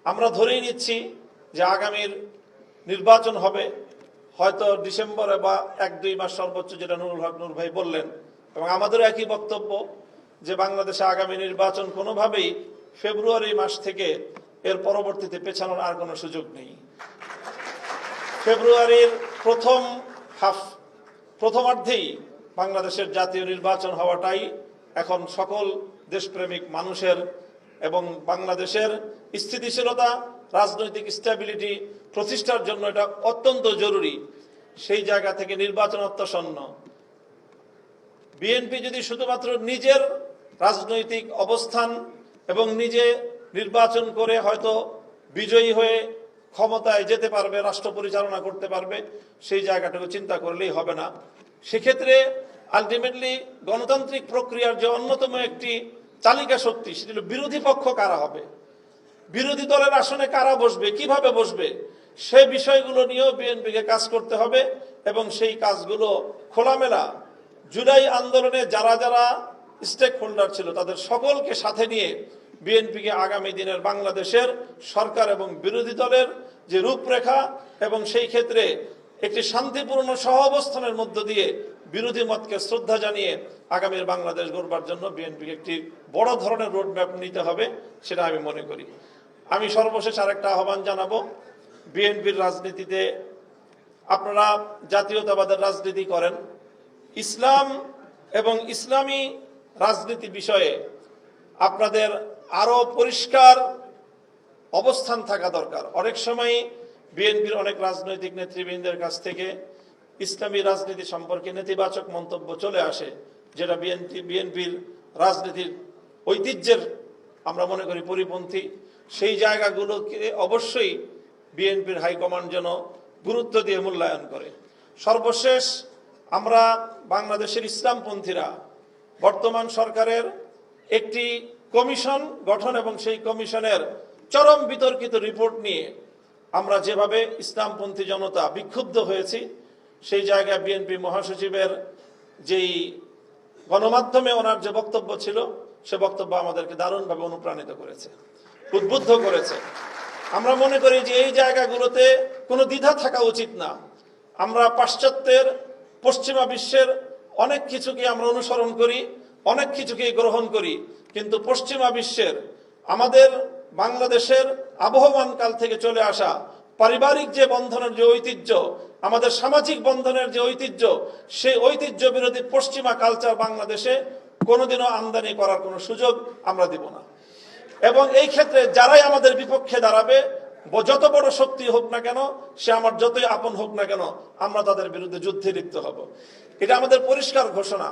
আমরা ধরেই নিচ্ছি যে আগামীর নির্বাচন হবে হয়তো ডিসেম্বরে বা 1-2 মাস সর্বোচ্চ, যেটা নুরুল হক নূর ভাই বললেন। এবং আমাদেরও একই বক্তব্য যে বাংলাদেশে আগামী নির্বাচন কোনোভাবেই ফেব্রুয়ারি মাস থেকে এর পরবর্তীতে পেছানোর আর কোনো সুযোগ নেই। ফেব্রুয়ারির প্রথমার্ধেই বাংলাদেশের জাতীয় নির্বাচন হওয়াটাই এখন সকল দেশপ্রেমিক মানুষের এবং বাংলাদেশের স্থিতিশীলতা, রাজনৈতিক স্ট্যাবিলিটি প্রতিষ্ঠার জন্য এটা অত্যন্ত জরুরি। সেই জায়গা থেকে নির্বাচন অত্যাসন্ন। বিএনপি যদি শুধুমাত্র নিজের রাজনৈতিক অবস্থান এবং নিজে নির্বাচন করে হয়তো বিজয়ী হয়ে ক্ষমতায় যেতে পারবে, রাষ্ট্র পরিচালনা করতে পারবে, সেই জায়গাটুকু চিন্তা করলেই হবে না। সেক্ষেত্রে আলটিমেটলি গণতান্ত্রিক প্রক্রিয়ার যে অন্যতম একটি চালিকা শক্তি, সেটি হল বিরোধী পক্ষ কারা হবে, বিরোধী দলের আসনে কারা বসবে, কিভাবে বসবে, সে বিষয়গুলো নিয়েও বিএনপিকে কাজ করতে হবে। এবং সেই কাজগুলো খোলামেলা জুলাই আন্দোলনে যারা যারা স্টেক হোল্ডার ছিল তাদের সকলকে সাথে নিয়ে বিএনপিকে আগামী দিনের বাংলাদেশের সরকার এবং বিরোধী দলের যে রূপরেখা এবং সেই ক্ষেত্রে একটি শান্তিপূর্ণ সহাবস্থানের মধ্য দিয়ে বিরোধী মতকে শ্রদ্ধা জানিয়ে আগামীর বাংলাদেশ গড়বার জন্য বিএনপিকে একটি বড় ধরনের রোডম্যাপ নিতে হবে, সেটা আমি মনে করি। আমি সর্বশেষ আরেকটা আহ্বান জানাবো, বিএনপির রাজনীতিতে আপনারা জাতীয়তাবাদের রাজনীতি করেন, ইসলাম এবং ইসলামী রাজনীতি বিষয়ে আপনাদের আরো পরিষ্কার অবস্থান থাকা দরকার। অনেক সময় বিএনপির অনেক রাজনৈতিক নেতৃবৃন্দের কাছ থেকে ইসলামী রাজনীতি সম্পর্কে নেতিবাচক মন্তব্য চলে আসে, যেটা বিএনপির রাজনীতির ঐতিহ্যের আমরা মনে করি পরিপন্থী। সেই জায়গাগুলোকে অবশ্যই বিএনপির হাইকমান্ড যেন গুরুত্ব দিয়ে মূল্যায়ন করে। সর্বশেষ আমরা বাংলাদেশের ইসলামপন্থীরা বর্তমান সরকারের একটি কমিশন গঠন এবং সেই কমিশনের চরম বিতর্কিত রিপোর্ট নিয়ে আমরা যেভাবে ইসলামপন্থী জনতা বিক্ষুব্ধ হয়েছি, সেই জায়গায় বিএনপি মহাসচিবের যেই গণমাধ্যমে ওনার যে বক্তব্য ছিল, সে বক্তব্য আমাদেরকে দারুণভাবে অনুপ্রাণিত করেছে, উদ্বুদ্ধ করেছে। আমরা মনে করি যে এই জায়গাগুলোতে কোনো দ্বিধা থাকা উচিত না। আমরা পাশ্চাত্যের পশ্চিমা বিশ্বের অনেক কিছুকে আমরা অনুসরণ করি, অনেক কিছুকে গ্রহণ করি, কিন্তু পশ্চিমা বিশ্বের আমাদের বাংলাদেশের আবহমান কাল থেকে চলে আসা পারিবারিক যে বন্ধনের যে ঐতিহ্য, আমাদের সামাজিক বন্ধনের যে ঐতিহ্য, সেই ঐতিহ্য বিরোধী পশ্চিমা কালচার বাংলাদেশে কোনোদিনও আমদানি করার কোনো সুযোগ আমরা দিব না। এবং এই ক্ষেত্রে যারাই আমাদের বিপক্ষে দাঁড়াবে, যত বড় শক্তি হোক না কেন, সে আমার যতই আপন হোক না কেন, আমরা তাদের বিরুদ্ধে যুদ্ধে লিপ্ত হব। এটা আমাদের পরিষ্কার ঘোষণা।